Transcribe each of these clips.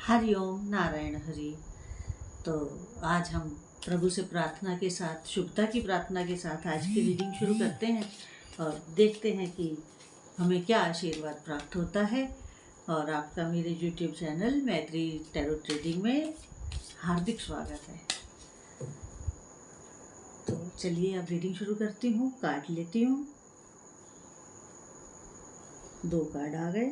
हरिओम नारायण हरि। तो आज हम प्रभु से प्रार्थना के साथ, शुभता की प्रार्थना के साथ आज की रीडिंग शुरू करते हैं और देखते हैं कि हमें क्या आशीर्वाद प्राप्त होता है। और आपका मेरे YouTube चैनल मैत्री टैरो ट्रेडिंग में हार्दिक स्वागत है। तो चलिए अब रीडिंग शुरू करती हूँ। कार्ड लेती हूँ। 2 कार्ड आ गए।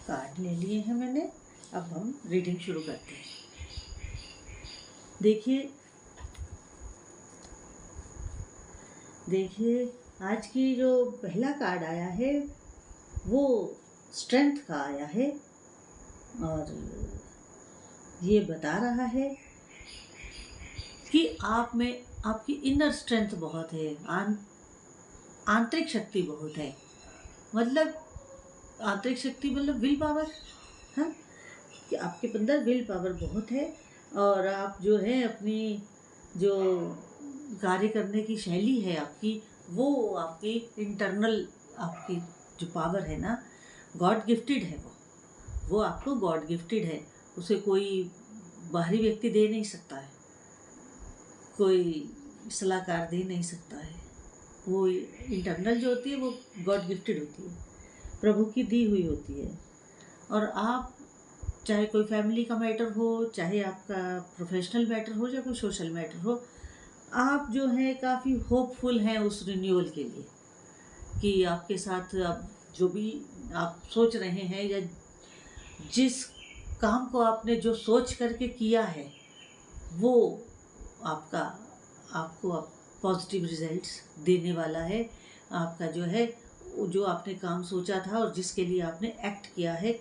कार्ड ले लिए हैं मैंने। अब हम रीडिंग शुरू करते हैं। देखिए आज की जो पहला कार्ड आया है वो स्ट्रेंथ का आया है और ये बता रहा है कि आप में आपकी इनर स्ट्रेंथ बहुत है, आंतरिक शक्ति बहुत है। मतलब आंतरिक शक्ति मतलब विल पावर, हाँ, कि आपके अंदर विल पावर बहुत है और आप जो है अपनी जो कार्य करने की शैली है आपकी, वो आपकी इंटरनल आपकी जो पावर है ना, गॉड गिफ्टेड है। वो आपको गॉड गिफ्टेड है। उसे कोई बाहरी व्यक्ति दे नहीं सकता है, कोई सलाहकार दे नहीं सकता है। वो इंटरनल जो होती है वो गॉड गिफ्टेड होती है, प्रभु की दी हुई होती है। और आप चाहे कोई फैमिली का मैटर हो, चाहे आपका प्रोफेशनल मैटर हो, या कोई सोशल मैटर हो, आप जो है काफ़ी होपफुल हैं उस रिन्यूअल के लिए कि आपके साथ अब जो भी आप सोच रहे हैं या जिस काम को आपने जो सोच करके किया है वो आपको पॉजिटिव रिजल्ट्स देने वाला है। आपका जो है जो आपने काम सोचा था और जिसके लिए आपने एक्ट किया है,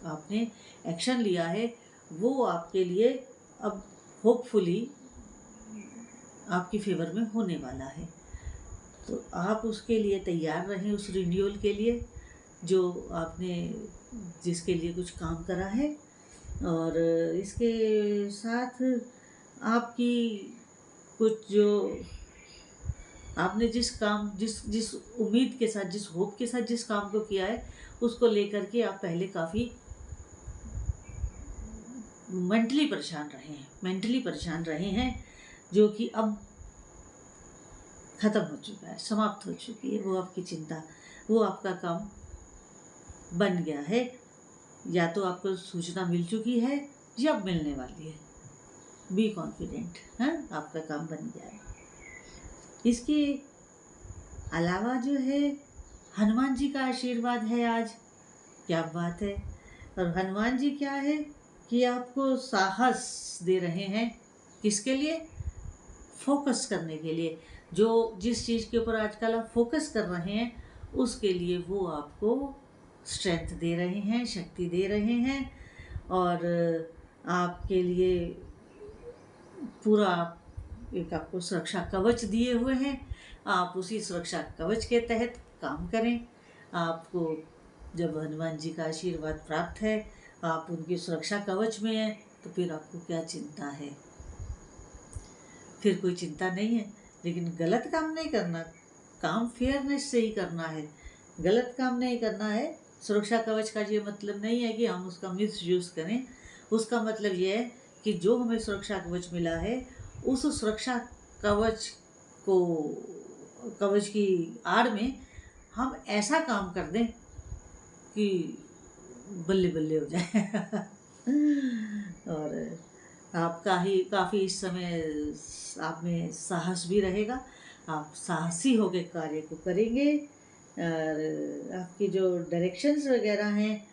आपने एक्शन लिया है, वो आपके लिए अब होपफुली आपकी फेवर में होने वाला है। तो आप उसके लिए तैयार रहें, उस रिन्यूअल के लिए जो आपने जिसके लिए कुछ काम करा है। और इसके साथ आपकी कुछ जो आपने जिस उम्मीद के साथ, जिस होप के साथ जिस काम को किया है, उसको लेकर के आप पहले काफ़ी मेंटली परेशान रहे हैं, जो कि अब ख़त्म हो चुका है, समाप्त हो चुकी है वो आपकी चिंता। वो आपका काम बन गया है, या तो आपको सूचना मिल चुकी है या अब मिलने वाली है। बी कॉन्फिडेंट, हाँ, आपका काम बन गया है। इसके अलावा जो है हनुमान जी का आशीर्वाद है आज। क्या बात है। और हनुमान जी क्या है कि आपको साहस दे रहे हैं। किसके लिए? फोकस करने के लिए। जो जिस चीज़ के ऊपर आजकल आप फोकस कर रहे हैं उसके लिए वो आपको स्ट्रेंथ दे रहे हैं, शक्ति दे रहे हैं और आपके लिए पूरा एक आपको सुरक्षा कवच दिए हुए हैं। आप उसी सुरक्षा कवच के तहत काम करें। आपको जब हनुमान जी का आशीर्वाद प्राप्त है, आप उनकी सुरक्षा कवच में हैं, तो फिर आपको क्या चिंता है? फिर कोई चिंता नहीं है। लेकिन गलत काम नहीं करना, काम फेयरनेस से ही करना है, गलत काम नहीं करना है। सुरक्षा कवच का ये मतलब नहीं है कि हम उसका मिसयूज़ करें। उसका मतलब ये है कि जो हमें सुरक्षा कवच मिला है, उस सुरक्षा कवच को कवच की आड़ में हम ऐसा काम कर दें कि बल्ले बल्ले हो जाए और आपका ही काफ़ी इस समय आप में साहस भी रहेगा। आप साहसी होकर कार्य को करेंगे और आपकी जो डायरेक्शंस वगैरह हैं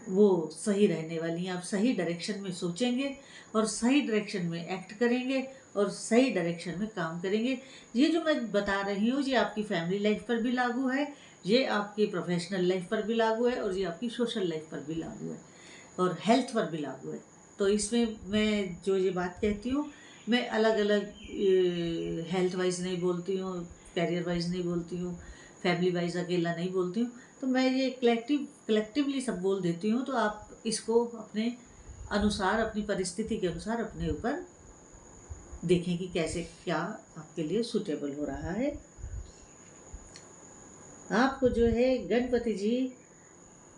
वो सही रहने वाली हैं। आप सही डायरेक्शन में सोचेंगे और सही डायरेक्शन में एक्ट करेंगे और सही डायरेक्शन में काम करेंगे। ये जो मैं बता रही हूँ ये आपकी फैमिली लाइफ पर भी लागू है, ये आपकी प्रोफेशनल लाइफ पर भी लागू है और ये आपकी सोशल लाइफ पर भी लागू है और हेल्थ पर भी लागू है। तो इसमें मैं जो ये बात कहती हूँ, मैं अलग अलग हेल्थ वाइज नहीं बोलती हूँ, कैरियर वाइज नहीं बोलती हूँ, फैमिली वाइज अकेला नहीं बोलती हूँ। तो मैं ये कलेक्टिवली सब बोल देती हूँ। तो आप इसको अपने अनुसार, अपनी परिस्थिति के अनुसार अपने ऊपर देखें कि कैसे क्या आपके लिए सूटेबल हो रहा है। आपको जो है गणपति जी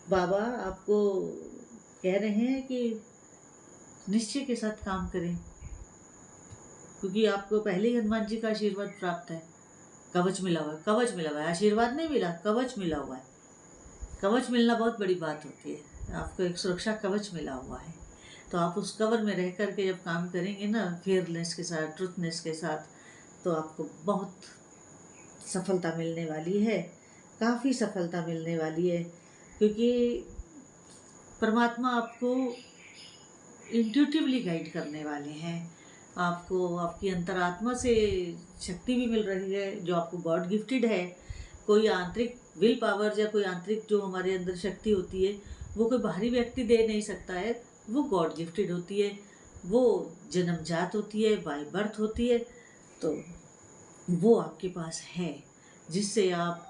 बाबा आपको कह रहे हैं कि निश्चय के साथ काम करें, क्योंकि आपको पहले ही हनुमान जी का आशीर्वाद प्राप्त है। कवच मिला हुआ है, कवच मिला हुआ है, आशीर्वाद नहीं मिला, कवच मिला हुआ है। कवच मिलना बहुत बड़ी बात होती है। आपको एक सुरक्षा कवच मिला हुआ है। तो आप उस कवर में रह करके जब काम करेंगे ना, फेयरनेस के साथ, ट्रुथनेस के साथ, तो आपको बहुत सफलता मिलने वाली है, काफ़ी सफलता मिलने वाली है। क्योंकि परमात्मा आपको इंट्यूटिवली गाइड करने वाले हैं। आपको आपकी अंतरात्मा से शक्ति भी मिल रही है, जो आपको गॉड गिफ्टेड है। कोई आंतरिक विल पावर या कोई आंतरिक जो हमारे अंदर शक्ति होती है, वो कोई बाहरी व्यक्ति दे नहीं सकता है। वो गॉड गिफ्टेड होती है, वो जन्मजात होती है, बाय बर्थ होती है। तो वो आपके पास है, जिससे आप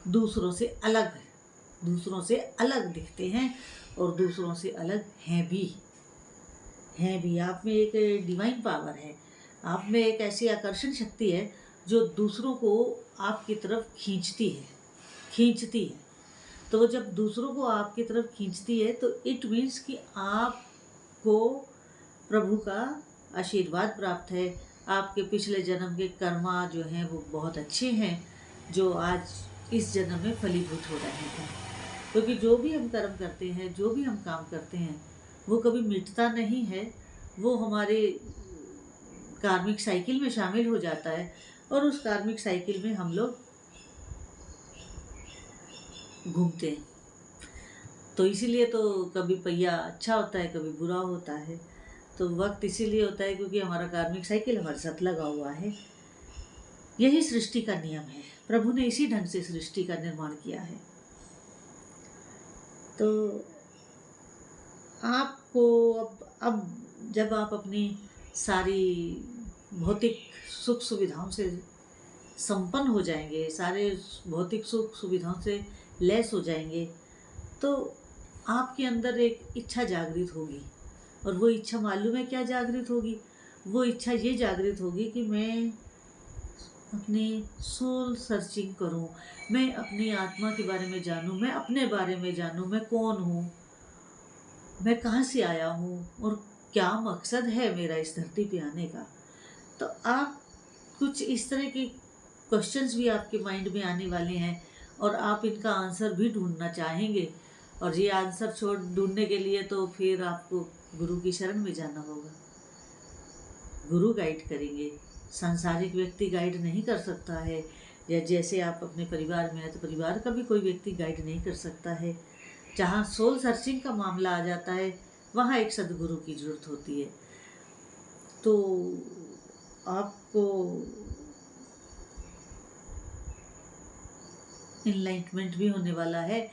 दूसरों से अलग दिखते हैं और दूसरों से अलग हैं भी। आप में एक डिवाइन पावर है, आप में एक ऐसी आकर्षण शक्ति है जो दूसरों को आपकी तरफ खींचती है। तो जब दूसरों को आपकी तरफ खींचती है तो इट मीन्स कि आपको प्रभु का आशीर्वाद प्राप्त है। आपके पिछले जन्म के कर्मा जो हैं वो बहुत अच्छे हैं, जो आज इस जन्म में फलीभूत हो रहे हैं। क्योंकि जो भी हम कर्म करते हैं, जो भी हम काम करते हैं, वो कभी मिटता नहीं है। वो हमारे कार्मिक साइकिल में शामिल हो जाता है और उस कार्मिक साइकिल में हम लोग घूमते हैं। तो इसीलिए तो कभी पहिया अच्छा होता है, कभी बुरा होता है। तो वक्त इसीलिए होता है क्योंकि हमारा कार्मिक साइकिल हमारे साथ लगा हुआ है। यही सृष्टि का नियम है। प्रभु ने इसी ढंग से सृष्टि का निर्माण किया है। तो आपको अब जब आप अपनी सारी भौतिक सुख सुविधाओं से संपन्न हो जाएंगे, सारे भौतिक सुख सुविधाओं से लैस हो जाएंगे, तो आपके अंदर एक इच्छा जागृत होगी। और वो इच्छा मालूम है क्या जागृत होगी? वो इच्छा ये जागृत होगी कि मैं अपनी सोल सर्चिंग करूं, मैं अपनी आत्मा के बारे में जानूं, मैं अपने बारे में जानूं, मैं कौन हूं, मैं कहाँ से आया हूँ और क्या मकसद है मेरा इस धरती पे आने का। तो आप कुछ इस तरह के क्वेश्चंस भी आपके माइंड में आने वाले हैं और आप इनका आंसर भी ढूंढना चाहेंगे। और ये आंसर ढूंढने के लिए तो फिर आपको गुरु की शरण में जाना होगा। गुरु गाइड करेंगे, सांसारिक व्यक्ति गाइड नहीं कर सकता है। या जैसे आप अपने परिवार में हैं तो परिवार का भी कोई व्यक्ति गाइड नहीं कर सकता है। जहाँ सोल सर्चिंग का मामला आ जाता है, वहाँ एक सदगुरु की जरूरत होती है। तो आपको इनलाइटमेंट भी होने वाला है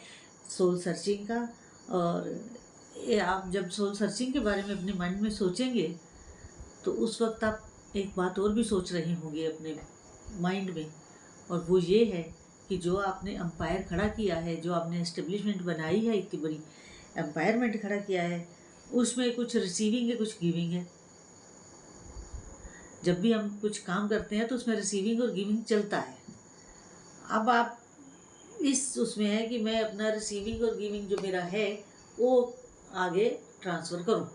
सोल सर्चिंग का। और आप जब सोल सर्चिंग के बारे में अपने माइंड में सोचेंगे तो उस वक्त आप एक बात और भी सोच रहे होंगे अपने माइंड में, और वो ये है कि जो आपने एम्पायर खड़ा किया है, जो आपने एस्टेब्लिशमेंट बनाई है, इतनी बड़ी एम्पायरमेंट खड़ा किया है, उसमें कुछ रिसीविंग है, कुछ गिविंग है। जब भी हम कुछ काम करते हैं तो उसमें रिसीविंग और गिविंग चलता है। अब आप इस उसमें है कि मैं अपना रिसीविंग और गिविंग जो मेरा है वो आगे ट्रांसफ़र करूं।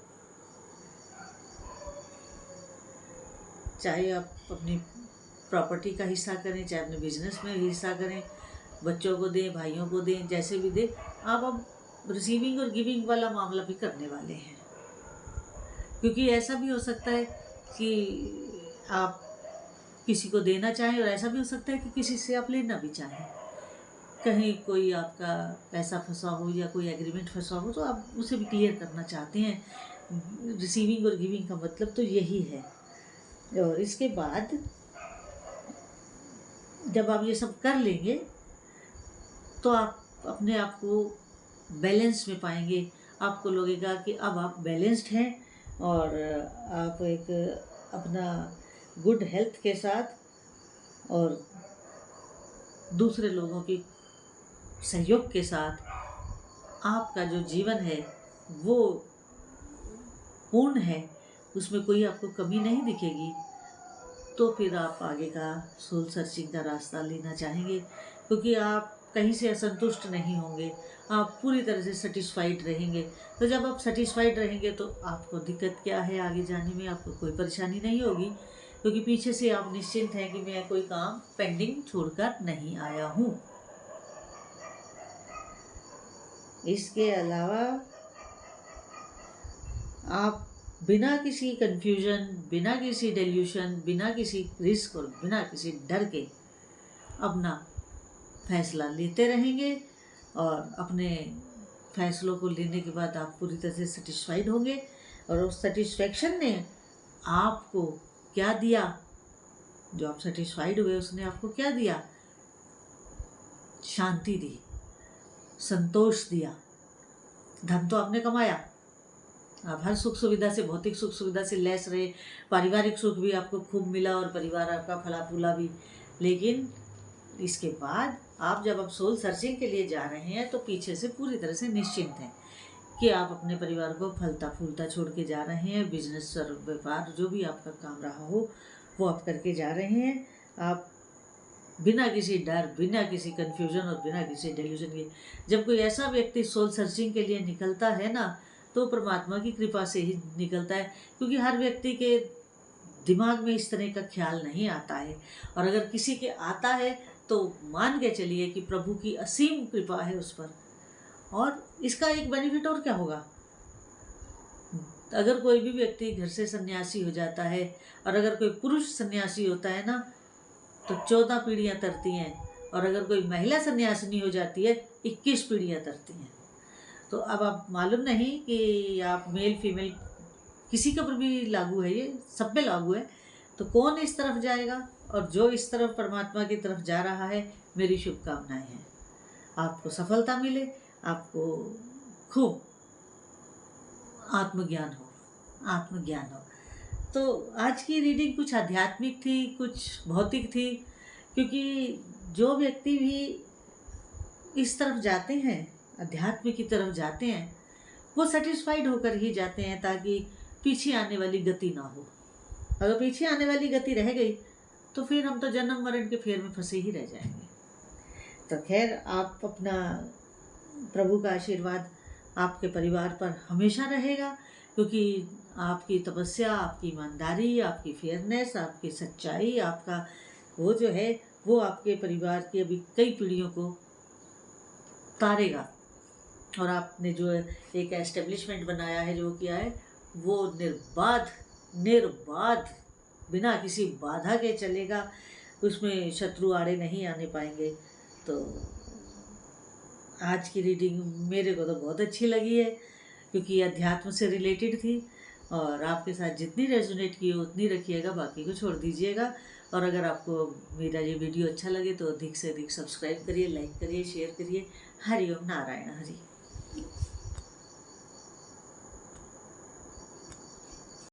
चाहे आप अपनी प्रॉपर्टी का हिस्सा करें, चाहे अपने बिजनेस में हिस्सा करें, बच्चों को दें, भाइयों को दें, जैसे भी दें, आप अब रिसीविंग और गिविंग वाला मामला भी करने वाले हैं। क्योंकि ऐसा भी हो सकता है कि आप किसी को देना चाहें और ऐसा भी हो सकता है कि किसी से आप लेना भी चाहें। कहीं कोई आपका पैसा फंसा हो या कोई एग्रीमेंट फंसा हो तो आप उसे भी क्लियर करना चाहते हैं। रिसीविंग और गिविंग का मतलब तो यही है। और इसके बाद जब आप ये सब कर लेंगे तो आप अपने आप को बैलेंस में पाएंगे। आपको लगेगा कि अब आप बैलेंस्ड हैं और आप एक अपना गुड हेल्थ के साथ और दूसरे लोगों की सहयोग के साथ आपका जो जीवन है वो पूर्ण है, उसमें कोई आपको कमी नहीं दिखेगी। तो फिर आप आगे का सोल सर्चिंग का रास्ता लेना चाहेंगे, क्योंकि आप कहीं से असंतुष्ट नहीं होंगे, आप पूरी तरह से सेटिस्फाइड रहेंगे। तो जब आप सेटिस्फाइड रहेंगे तो आपको दिक्कत क्या है, आगे जाने में आपको कोई परेशानी नहीं होगी, क्योंकि पीछे से आप निश्चिंत हैं कि मैं कोई काम पेंडिंग छोड़कर नहीं आया हूँ। इसके अलावा आप बिना किसी कंफ्यूजन, बिना किसी डेल्यूशन, बिना किसी रिस्क और बिना किसी डर के अपना फैसला लेते रहेंगे और अपने फैसलों को लेने के बाद आप पूरी तरह से सेटिस्फाइड होंगे। और उस सेटिस्फैक्शन ने आपको क्या दिया, जो आप सेटिस्फाइड हुए उसने आपको क्या दिया? शांति दी, संतोष दिया। धन तो आपने कमाया, आप हर सुख सुविधा से, भौतिक सुख सुविधा से लैस रहे, पारिवारिक सुख भी आपको खूब मिला और परिवार आपका फला फूला भी। लेकिन इसके बाद आप जब सोल सर्चिंग के लिए जा रहे हैं तो पीछे से पूरी तरह से निश्चिंत हैं कि आप अपने परिवार को फलता फूलता छोड़ के जा रहे हैं। बिजनेस और व्यापार जो भी आपका काम रहा हो वो आप करके जा रहे हैं। आप बिना किसी डर, बिना किसी कन्फ्यूजन और बिना किसी डेल्यूजन के। जब कोई ऐसा व्यक्ति सोल सर्चिंग के लिए निकलता है ना, तो परमात्मा की कृपा से ही निकलता है, क्योंकि हर व्यक्ति के दिमाग में इस तरह का ख्याल नहीं आता है। और अगर किसी के आता है तो मान के चलिए कि प्रभु की असीम कृपा है उस पर। और इसका एक बेनिफिट और क्या होगा, अगर कोई भी व्यक्ति घर से सन्यासी हो जाता है और अगर कोई पुरुष सन्यासी होता है ना तो 14 पीढ़ियाँ तरती हैं, और अगर कोई महिला सन्यासिनी हो जाती है 21 पीढ़ियाँ तरती हैं। तो अब आप मालूम नहीं कि आप मेल फीमेल किसी के ऊपर भी लागू है, ये सब पे लागू है। तो कौन इस तरफ जाएगा, और जो इस तरफ परमात्मा की तरफ जा रहा है, मेरी शुभकामनाएं हैं। आपको सफलता मिले, आपको खूब आत्मज्ञान हो। तो आज की रीडिंग कुछ आध्यात्मिक थी, कुछ भौतिक थी, क्योंकि जो व्यक्ति भी इस तरफ जाते हैं, अध्यात्म की तरफ जाते हैं, वो सेटिस्फाइड होकर ही जाते हैं, ताकि पीछे आने वाली गति ना हो। अगर पीछे आने वाली गति रह गई तो फिर हम तो जन्म मरण के फेर में फंसे ही रह जाएंगे। तो खैर, आप अपना प्रभु का आशीर्वाद आपके परिवार पर हमेशा रहेगा, क्योंकि आपकी तपस्या, आपकी ईमानदारी, आपकी फेयरनेस, आपकी सच्चाई, आपका वो जो है वो आपके परिवार की अभी कई पीढ़ियों को तारेगा। और आपने जो एक एस्टेब्लिशमेंट बनाया है, जो किया है, वो निर्बाध बिना किसी बाधा के चलेगा, उसमें शत्रु आड़े नहीं आने पाएंगे। तो आज की रीडिंग मेरे को तो बहुत अच्छी लगी है, क्योंकि अध्यात्म से रिलेटेड थी, और आपके साथ जितनी रेजोनेट की उतनी रखिएगा, बाकी को छोड़ दीजिएगा। और अगर आपको मेरा ये वीडियो अच्छा लगे तो अधिक से अधिक सब्सक्राइब करिए, लाइक करिए, शेयर करिए। हरि ओम नारायण हरि।